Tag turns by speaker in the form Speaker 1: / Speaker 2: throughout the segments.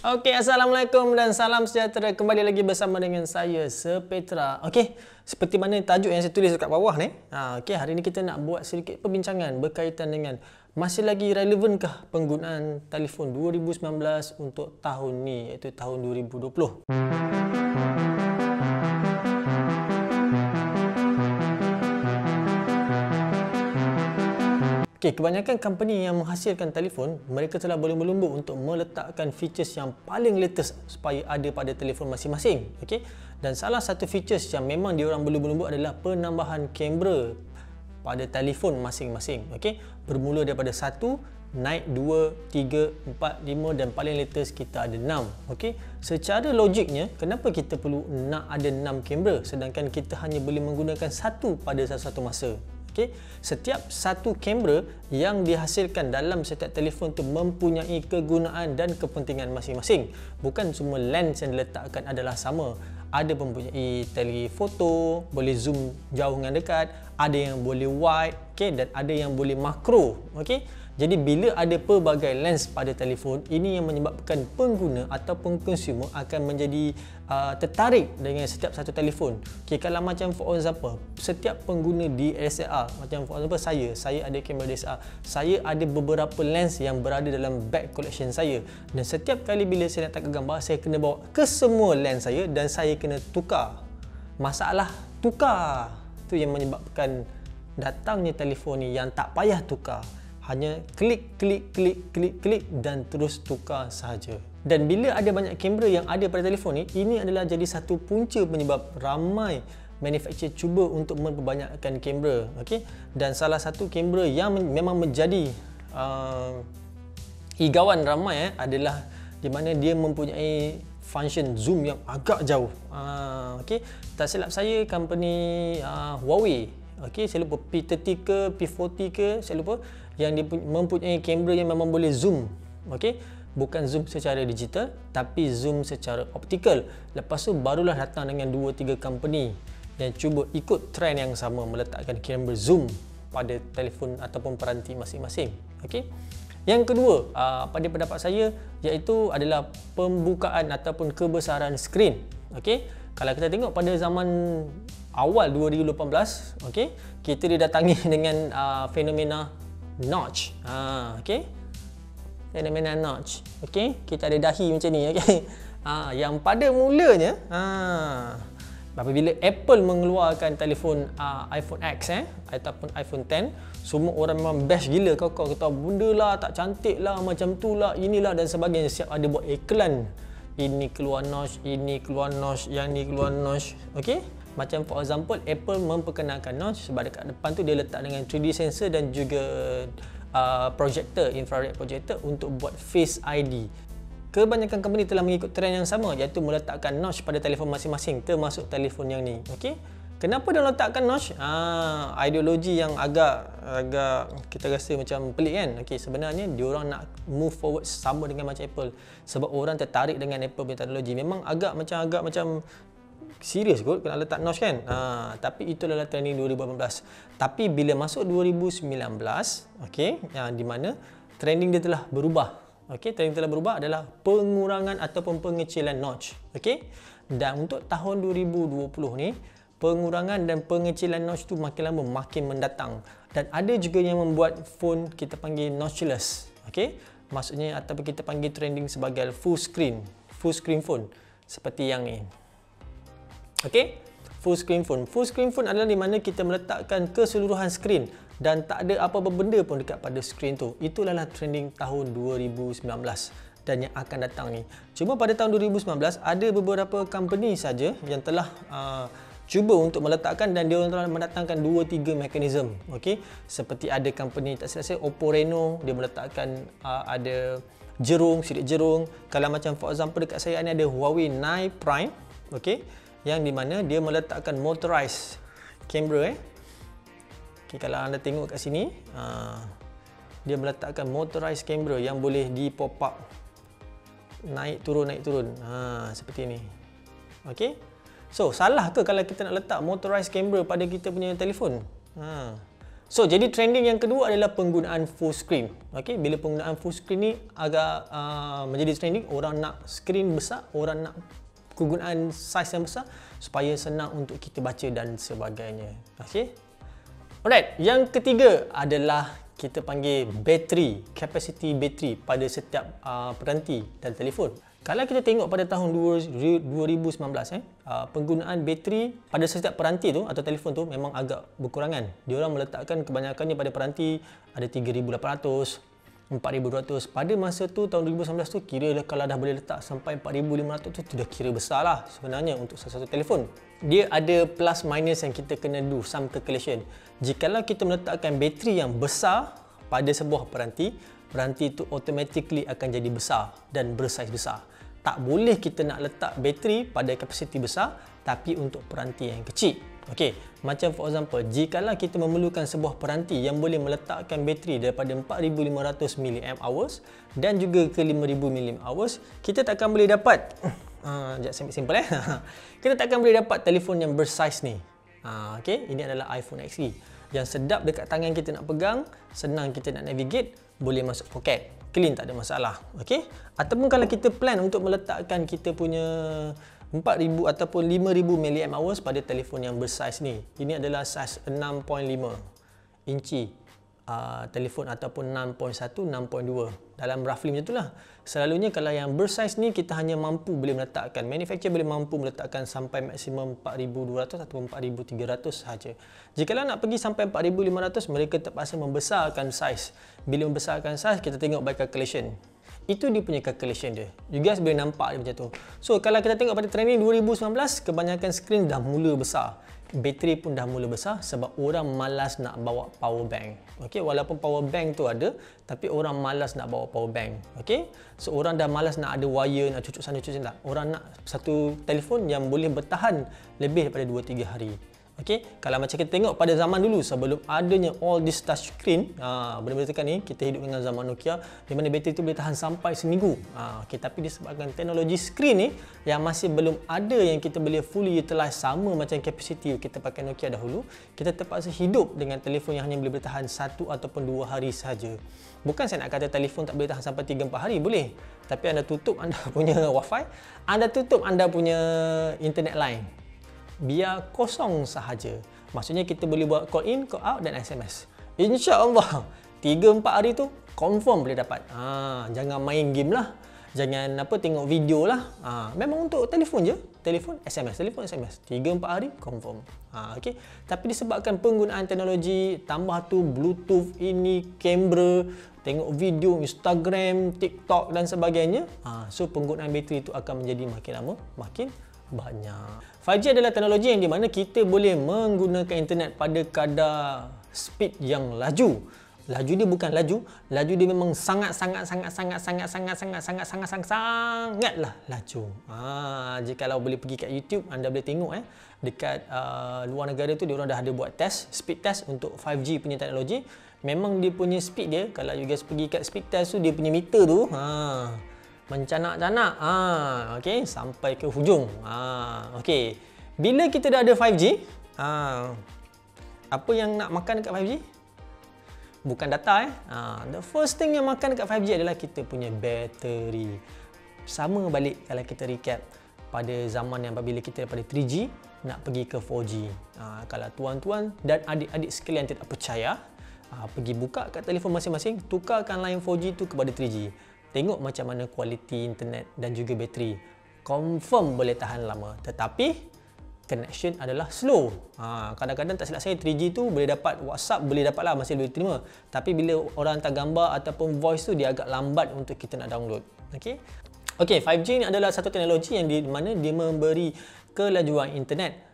Speaker 1: Okey, Assalamualaikum dan salam sejahtera. Kembali lagi bersama dengan saya, Sepetra. Okey, seperti mana tajuk yang saya tulis dekat bawah ni. Okey, hari ni kita nak buat sedikit perbincangan berkaitan dengan masih lagi relevankah penggunaan telefon 2019 untuk tahun ni, iaitu tahun 2020. Okay, kebanyakan company yang menghasilkan telefon, mereka telah berlumba-lumba untuk meletakkan features yang paling latest supaya ada pada telefon masing-masing. Okay? Dan salah satu features yang memang diorang berlumba-lumba adalah penambahan kamera pada telefon masing-masing. Okay? Bermula daripada 1, naik 2, 3, 4, 5 dan paling latest kita ada 6. Okay? Secara logiknya, kenapa kita perlu nak ada 6 kamera sedangkan kita hanya boleh menggunakan satu pada satu masa? Okay. Setiap satu kamera yang dihasilkan dalam setiap telefon tu mempunyai kegunaan dan kepentingan masing-masing. Bukan semua lens yang diletakkan adalah sama. Ada mempunyai telefoto, boleh zoom jauh dengan dekat, ada yang boleh wide, okay, dan ada yang boleh makro. Okay. Jadi bila ada pelbagai lens pada telefon, ini yang menyebabkan pengguna ataupun consumer akan menjadi tertarik dengan setiap satu telefon. Okay, kalau macam for example, setiap pengguna DSLR, macam for example saya ada kamera DSLR, saya ada beberapa lens yang berada dalam bag collection saya, dan setiap kali bila saya nak tangkap gambar, saya kena bawa ke semua lens saya dan saya kena tukar. Masalah tukar tu yang menyebabkan datangnya telefon ni yang tak payah tukar. Hanya klik dan terus tukar sahaja. Dan bila ada banyak kamera yang ada pada telefon ni, ini adalah jadi satu punca penyebab ramai manufacturer cuba untuk memperbanyakkan kamera. Okay? Dan salah satu kamera yang memang menjadi igawan ramai adalah di mana dia mempunyai function zoom yang agak jauh. Okay? Tak silap saya, company Huawei, okay, saya lupa P30 ke P40 ke, saya lupa, yang dia mempunyai kamera yang memang boleh zoom. Okay? Bukan zoom secara digital, tapi zoom secara optikal. Lepas tu barulah datang dengan 2-3 company yang cuba ikut trend yang sama, meletakkan kamera zoom pada telefon ataupun peranti masing-masing. Okay? Yang kedua, pada pendapat saya, iaitu adalah pembukaan ataupun kebesaran skrin. Okay? Kalau kita tengok pada zaman awal 2018, okay, kita didatangi dengan fenomena notch. Okay? Fenomena notch. Okay? Kita ada dahi macam ni. Okay? Yang pada mulanya, apabila Apple mengeluarkan telefon iPhone X ataupun iPhone X, semua orang memang best gila. Kau kata benda lah, tak cantik lah, macam tu lah, inilah dan sebagainya. Siap ada buat iklan. Ini keluar notch, ini keluar notch, yang ni keluar notch. Okay? Macam for example, Apple memperkenalkan notch sebab dekat depan tu dia letak dengan 3D sensor dan juga projector, infrared projector untuk buat Face ID. Kebanyakan company telah mengikut trend yang sama, iaitu meletakkan notch pada telefon masing-masing, termasuk telefon yang ni. Okay? Kenapa dia letakkan notch? Ideologi yang agak kita rasa macam pelik kan? Okay, sebenarnya diorang nak move forward sama dengan macam Apple. Sebab orang tertarik dengan Apple punya teknologi. Memang agak macam serius kot kena letak notch kan. Tapi itu adalah trending 2018. Tapi bila masuk 2019, okey, di mana trending dia telah berubah. Okey, trending telah berubah adalah pengurangan ataupun pengecilan notch. Okey. Dan untuk tahun 2020 ni, pengurangan dan pengecilan notch tu makin lama makin mendatang. Dan ada juga yang membuat phone kita panggil notchless. Okey. Maksudnya ataupun kita panggil trending sebagai full screen phone seperti yang ni. Okay, full screen phone. Full screen phone adalah di mana kita meletakkan keseluruhan skrin dan tak ada apa-apa benda pun dekat pada skrin tu. Itulah trending tahun 2019 dan yang akan datang ni. Cuma pada tahun 2019 ada beberapa company saja yang telah cuba untuk meletakkan, dan dia telah mendatangkan 2-3 mekanisme. Okay, seperti ada company, tak silap saya, Oppo Reno, dia meletakkan ada sidik jerung. Kalau macam for example dekat saya ni ada Huawei 9 Prime. Okay, yang di mana dia meletakkan motorized camera. Okay, kalau anda tengok kat sini, dia meletakkan motorized camera yang boleh di pop up, naik turun seperti ini. Okay, so salah ke kalau kita nak letak motorized camera pada kita punya telefon? So, jadi trending yang kedua adalah penggunaan full screen. Okey, bila penggunaan full screen ni agak menjadi trending, orang nak screen besar, orang nak penggunaan saiz yang besar supaya senang untuk kita baca dan sebagainya. Okey. Alright, yang ketiga adalah kita panggil bateri, capacity bateri pada setiap peranti dan telefon. Kalau kita tengok pada tahun 2019 penggunaan bateri pada setiap peranti tu atau telefon tu memang agak berkurangan. Diorang meletakkan kebanyakannya pada peranti ada 3800, 4200. Pada masa tu tahun 2019 tu kira kalau dah boleh letak sampai 4500 tu dah kira besar lah sebenarnya untuk satu telefon. Dia ada plus minus yang kita kena do some calculation. Jikalau kita meletakkan bateri yang besar pada sebuah peranti, peranti itu automatically akan jadi besar dan bersaiz besar. Tak boleh kita nak letak bateri pada kapasiti besar tapi untuk peranti yang kecil. Okey, macam for example, jikalau kita memerlukan sebuah peranti yang boleh meletakkan bateri daripada 4500 mAh dan juga ke 5000 mAh, kita takkan boleh dapat simple kita takkan boleh dapat telefon yang bersaiz ni. Okey, ini adalah iPhone XE yang sedap dekat tangan kita nak pegang, senang kita nak navigate, boleh masuk poket, clean, tak ada masalah. Okey, ataupun kalau kita plan untuk meletakkan kita punya 4000 ataupun 5000 mAh pada telefon yang bersaiz ni. Ini adalah saiz 6.5 inci telefon ataupun 6.1, 6.2. Dalam roughly macam itulah. Selalunya kalau yang bersaiz ni kita hanya mampu boleh meletakkan, manufacturer boleh mampu meletakkan sampai maksimum 4200 atau 4300 sahaja. Jikalau nak pergi sampai 4500, mereka terpaksa membesarkan saiz. Bila membesarkan saiz, kita tengok by calculation. Itu dia punya calculation dia. You guys boleh nampak dia macam tu. So kalau kita tengok pada trending 2019, kebanyakan skrin dah mula besar. Bateri pun dah mula besar sebab orang malas nak bawa power bank. Okey, walaupun power bank tu ada, tapi orang malas nak bawa power bank. Okey, so orang dah malas nak ada wire, nak cucuk sana cucuk sini. Orang nak satu telefon yang boleh bertahan lebih daripada 2-3 hari. Okey, kalau macam kita tengok pada zaman dulu sebelum adanya all this touch screen, benda-benda tekan ni, kita hidup dengan zaman Nokia di mana bateri tu boleh tahan sampai seminggu. Okey, tapi disebabkan teknologi screen ni yang masih belum ada yang kita boleh fully utilize sama macam capacity kita pakai Nokia dahulu, kita terpaksa hidup dengan telefon yang hanya boleh bertahan 1 ataupun 2 hari sahaja. Bukan saya nak kata telefon tak boleh tahan sampai 3-4 hari, boleh. Tapi anda tutup anda punya wifi, anda tutup anda punya internet line, biar kosong sahaja. Maksudnya kita boleh buat call in, call out dan SMS. InsyaAllah 3-4 hari tu confirm boleh dapat. Jangan main game lah, jangan tengok video lah. Memang untuk telefon je, telefon SMS, telefon SMS 3-4 hari confirm. Okay. Tapi disebabkan penggunaan teknologi, tambah tu Bluetooth ini, kamera, tengok video, Instagram, TikTok dan sebagainya, so penggunaan bateri itu akan menjadi makin lama makin banyak. 5G adalah teknologi yang di mana kita boleh menggunakan internet pada kadar speed yang laju. Laju dia bukan laju dia memang sangatlah laju. Jikalau boleh pergi kat YouTube, anda boleh tengok dekat luar negara tu dia orang dah ada buat test, speed test untuk 5G punya teknologi. Memang dia punya speed dia, kalau you guys pergi kat speed test tu, dia punya meter tu mencanak-canak, okey, sampai ke hujung. Okey, bila kita dah ada 5G, apa yang nak makan dekat 5G? Bukan data. The first thing yang makan dekat 5G adalah kita punya bateri. Sama balik kalau kita recap pada zaman yang apabila kita daripada 3G nak pergi ke 4G. Kalau tuan-tuan dan adik-adik sekalian tidak percaya, pergi buka kat telefon masing-masing, tukarkan line 4G tu kepada 3G. Tengok macam mana kualiti internet dan juga bateri. Confirm boleh tahan lama. Tetapi connection adalah slow. Kadang-kadang tak silap saya 3G tu boleh dapat WhatsApp, boleh dapat lah, masih boleh terima. Tapi bila orang hantar gambar ataupun voice tu, dia agak lambat untuk kita nak download. Okey, 5G ni adalah satu teknologi yang di mana dia memberi kelajuan internet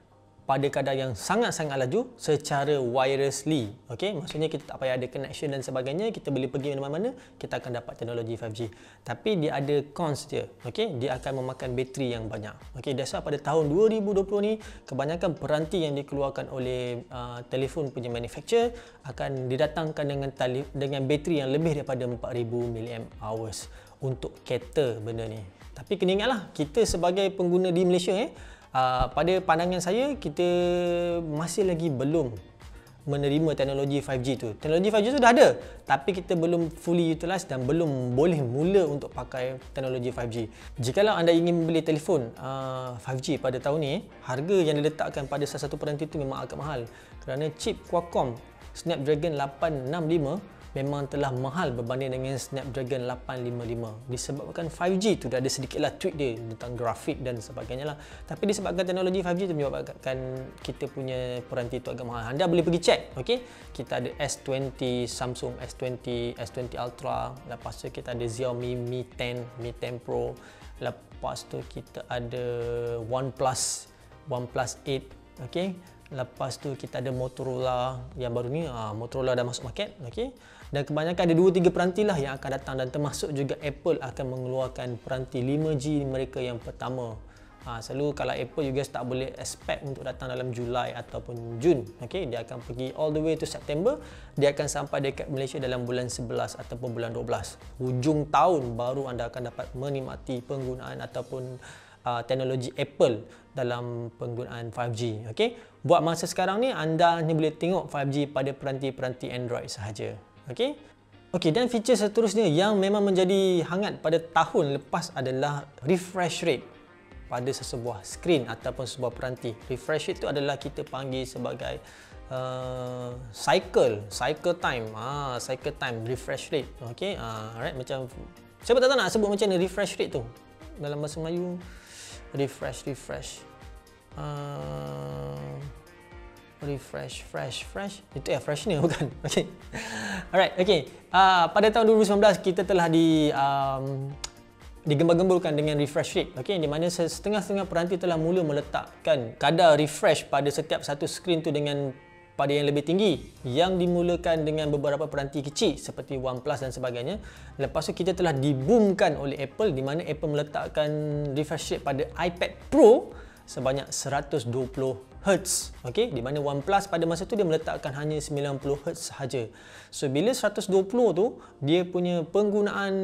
Speaker 1: pada kadar yang sangat-sangat laju secara wirelessly. Okey, maksudnya kita tak payah ada connection dan sebagainya, kita boleh pergi mana-mana, kita akan dapat teknologi 5G. Tapi dia ada cons dia. Okey, dia akan memakan bateri yang banyak. Okey, that's why pada tahun 2020 ni kebanyakan peranti yang dikeluarkan oleh telefon punya manufacturer akan didatangkan dengan bateri yang lebih daripada 4000 mAh untuk cater benda ni. Tapi kena ingatlah, kita sebagai pengguna di Malaysia pada pandangan saya, kita masih lagi belum menerima teknologi 5G tu. Teknologi 5G tu dah ada, tapi kita belum fully utilize dan belum boleh mula untuk pakai teknologi 5G. Jikalau anda ingin membeli telefon 5G pada tahun ni, harga yang diletakkan pada salah satu peranti tu memang agak mahal. Kerana chip Qualcomm Snapdragon 865 memang telah mahal berbanding dengan Snapdragon 855 disebabkan 5G tu dah ada sedikitlah tweak dia tentang grafik dan sebagainya lah. Tapi disebabkan teknologi 5G tu menyebabkan kita punya peranti tu agak mahal. Anda boleh pergi check, okey. Kita ada S20, Samsung S20, S20 Ultra, lepas tu kita ada Xiaomi Mi 10, Mi 10 Pro, lepas tu kita ada OnePlus 8, okey. Lepas tu kita ada Motorola yang baru ni, Motorola dah masuk market, okey. Dan kebanyakan ada 2-3 peranti lah yang akan datang, dan termasuk juga Apple akan mengeluarkan peranti 5G mereka yang pertama. Selalu kalau Apple, you guys tak boleh expect untuk datang dalam Julai ataupun Jun, okey. Dia akan pergi all the way to September. Dia akan sampai dekat Malaysia dalam bulan 11 ataupun bulan 12. Hujung tahun baru anda akan dapat menikmati penggunaan ataupun teknologi Apple dalam penggunaan 5G, okey. Buat masa sekarang ni anda hanya boleh tengok 5G pada peranti-peranti Android sahaja, okey. Okey, dan feature seterusnya yang memang menjadi hangat pada tahun lepas adalah refresh rate pada sesebuah skrin ataupun sebuah peranti. Refresh rate itu adalah kita panggil sebagai cycle time, cycle time refresh rate, okey. Alright, macam siapa tak tahu nak sebut macam mana refresh rate tu dalam bahasa Melayu. Refresh itu ya, freshener bukan? Okey. Alright, okey. Pada tahun 2019 kita telah digembar-gemburkan dengan refresh rate, okey, di mana setengah-setengah peranti telah mula meletakkan kadar refresh pada setiap satu skrin tu dengan pada yang lebih tinggi, yang dimulakan dengan beberapa peranti kecil seperti OnePlus dan sebagainya. Lepas tu kita telah diboomkan oleh Apple, di mana Apple meletakkan refresh rate pada iPad Pro sebanyak 120 Hz, okey, di mana OnePlus pada masa tu dia meletakkan hanya 90 Hz sahaja. So bila 120 tu, dia punya penggunaan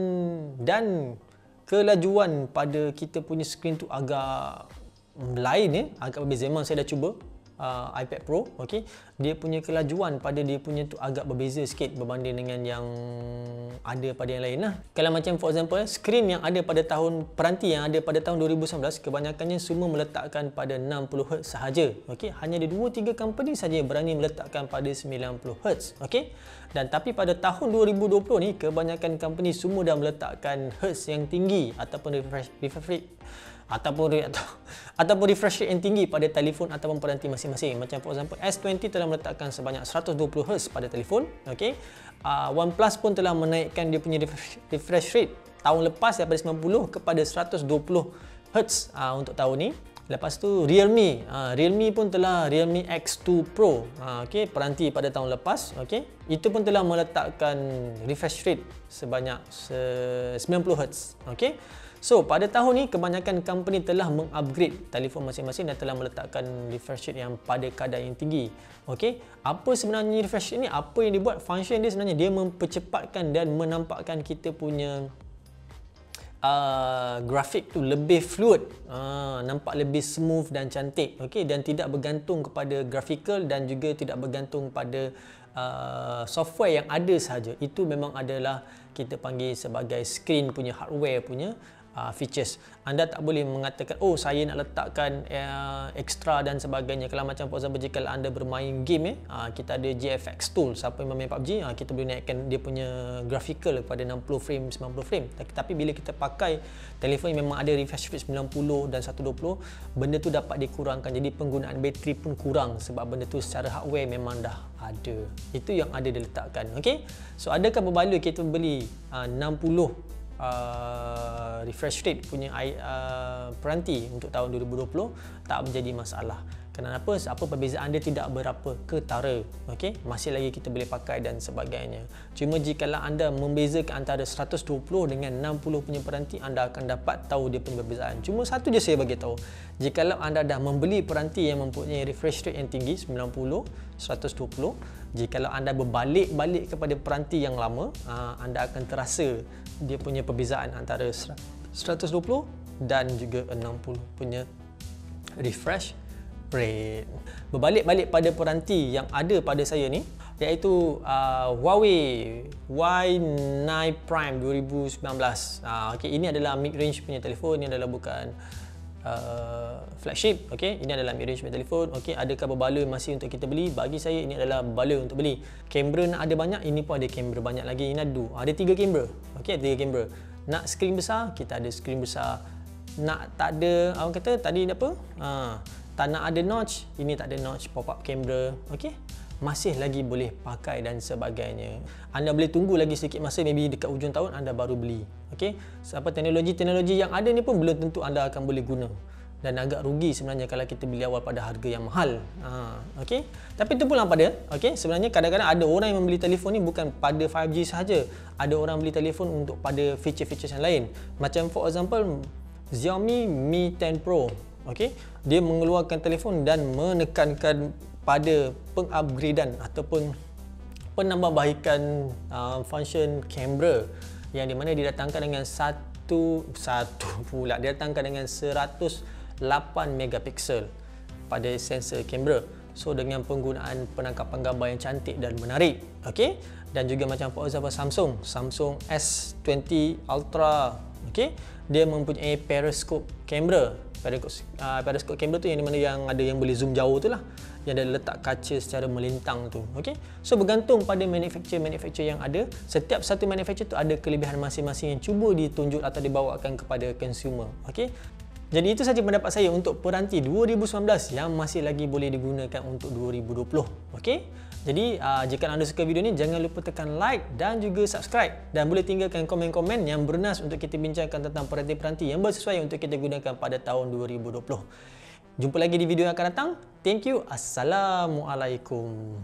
Speaker 1: dan kelajuan pada kita punya skrin tu agak lain, agak berbeza. Memang saya dah cuba iPad Pro, okey, dia punya kelajuan pada dia punya tu agak berbeza sikit berbanding dengan yang ada pada yang lain lah. Kalau macam for example, skrin yang ada pada peranti yang ada pada tahun 2019 kebanyakannya semua meletakkan pada 60 Hz sahaja, okey. Hanya ada 2-3 company saja yang berani meletakkan pada 90 Hz, okey. Dan tapi pada tahun 2020 ni kebanyakan company semua dah meletakkan Hz yang tinggi ataupun refresh rate ataupun refresh rate yang tinggi pada telefon ataupun peranti masing-masing. Macam for example, S20 telah meletakkan sebanyak 120 Hz pada telefon, okey. OnePlus pun telah menaikkan dia punya refresh rate tahun lepas daripada 90 kepada 120 Hz untuk tahun ni. Lepas tu Realme pun telah Realme X2 Pro, okey, peranti pada tahun lepas, okey, itu pun telah meletakkan refresh rate sebanyak 90 Hz, okey. So pada tahun ni kebanyakan company telah mengupgrade telefon masing-masing dan telah meletakkan refresh rate yang pada kadar yang tinggi, okey. Apa sebenarnya refresh rate ni? Apa yang dibuat? Function dia sebenarnya dia mempercepatkan dan menampakkan kita punya grafik tu lebih fluid, nampak lebih smooth dan cantik, okey, dan tidak bergantung kepada graphical dan juga tidak bergantung pada software yang ada sahaja. Itu memang adalah kita panggil sebagai screen punya hardware punya features. Anda tak boleh mengatakan, oh saya nak letakkan extra dan sebagainya. Kalau macam for example, jika anda bermain game, kita ada GFX tool. Siapa yang bermain PUBG, kita boleh naikkan dia punya graphical kepada 60 frame, 90 frame. Tapi bila kita pakai telefon yang memang ada refresh rate 90 dan 120, benda tu dapat dikurangkan. Jadi penggunaan bateri pun kurang sebab benda tu secara hardware memang dah ada. Itu yang ada diletakkan, okey. So adakah berbaloi kita beli 60 refresh rate punya peranti untuk tahun 2020? Tak menjadi masalah. Kenapa? Apa perbezaan dia tidak berapa ketara, okey. Masih lagi kita boleh pakai dan sebagainya. Cuma jikalau anda membezakan antara 120 dengan 60 punya peranti, anda akan dapat tahu dia punya perbezaan. Cuma satu je saya bagi tahu. Jikalau anda dah membeli peranti yang mempunyai refresh rate yang tinggi 90, 120, jikalau anda berbalik-balik kepada peranti yang lama, anda akan terasa dia punya perbezaan antara 120 dan juga 60 punya refresh upgrade. Berbalik-balik pada peranti yang ada pada saya ni, iaitu Huawei Y9 Prime 2019. Okay, ini adalah mid-range punya telefon, ini adalah bukan flagship. Okay, ini adalah mid-range punya telefon. Okay, adakah berbaloi masih untuk kita beli? Bagi saya ini adalah berbaloi untuk beli. Kamera nak ada banyak, ini pun ada kamera banyak lagi. Ini ada 3 kamera. Okay, 3 kamera. Nak skrin besar, kita ada skrin besar. Nak tak ada, orang kata tadi apa? Tak nak ada notch, ini tak ada notch, pop-up camera. Okay, masih lagi boleh pakai dan sebagainya. Anda boleh tunggu lagi sedikit masa, maybe dekat hujung tahun anda baru beli. Okey, sebab teknologi yang ada ni pun belum tentu anda akan boleh guna, dan agak rugi sebenarnya kalau kita beli awal pada harga yang mahal. Okey, tapi itu pula pada, okey, sebenarnya kadang-kadang ada orang yang membeli telefon ni bukan pada 5G sahaja. Ada orang beli telefon untuk pada feature-feature yang lain. Macam for example Xiaomi Mi 10 Pro. Okey, dia mengeluarkan telefon dan menekankan pada pengupgradean ataupun penambahbaikan function kamera, yang di mana didatangkan dengan didatangkan dengan 108 megapiksel pada sensor kamera. So dengan penggunaan penangkapan gambar yang cantik dan menarik. Okey, dan juga macam for example Samsung S20 Ultra. Okey, dia mempunyai periscope kamera. Periscope kamera tu yang di mana yang ada yang boleh zoom jauh tu lah, yang ada letak kaca secara melintang tu. Okey, so bergantung pada manufacturer yang ada. Setiap satu manufacturer tu ada kelebihan masing-masing yang cuba ditunjuk atau dibawakan kepada consumer. Okey, jadi itu saja pendapat saya untuk peranti 2019 yang masih lagi boleh digunakan untuk 2020. Okey, jadi jika anda suka video ni, jangan lupa tekan like dan juga subscribe, dan boleh tinggalkan komen-komen yang bernas untuk kita bincangkan tentang peranti-peranti yang bersesuai untuk kita gunakan pada tahun 2020. Jumpa lagi di video yang akan datang. Thank you. Assalamualaikum.